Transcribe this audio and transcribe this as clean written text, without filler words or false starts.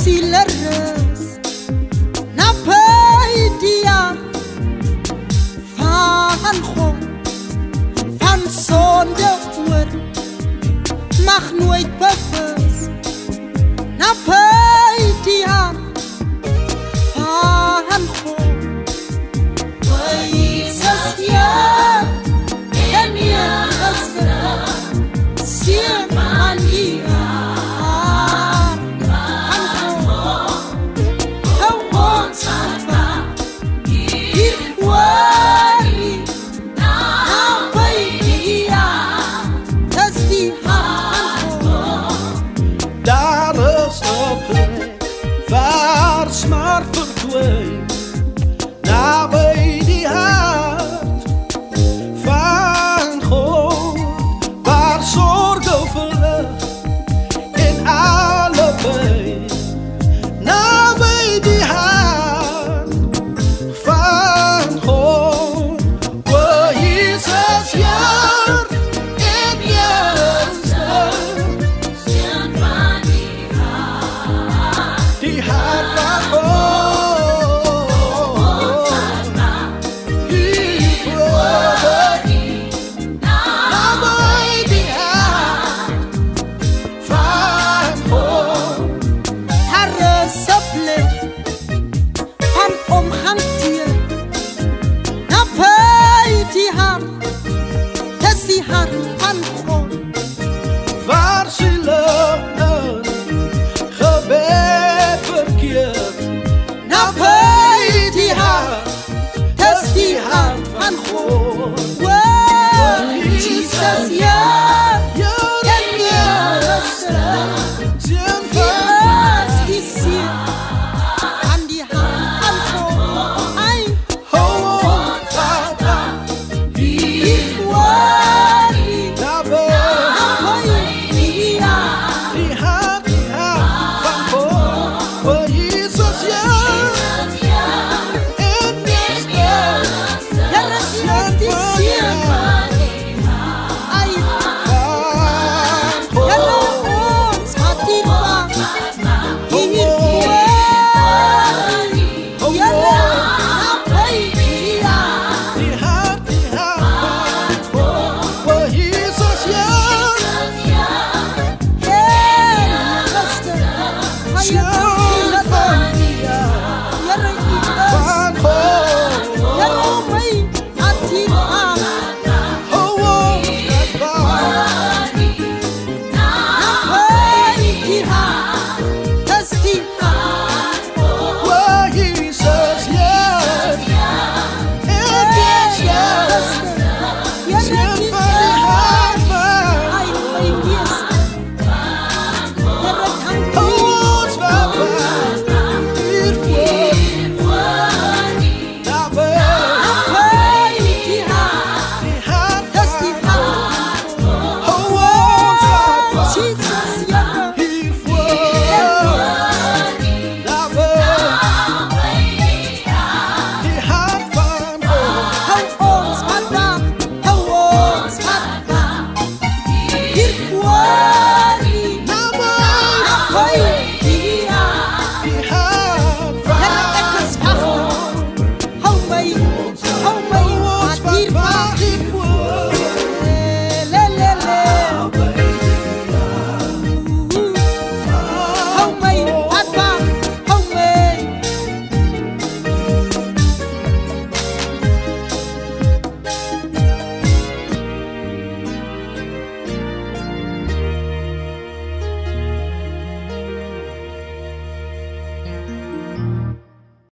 sileres na peidia van God van sonde oor mag nooit bewus na peidia van God Jesus ja en ja sien aan die smart verdween nabij die hart van God, waar zorgen verlicht in allebei. Nabij die hart van God, waar Jezus jaar in Jezus die hart van die hart van God waar zielen gebed verkeerd nabij die hart, dat is die hart van God. Wow, Jesus, ja, en yes, die ziel aan die hart van God. Ai, yeah.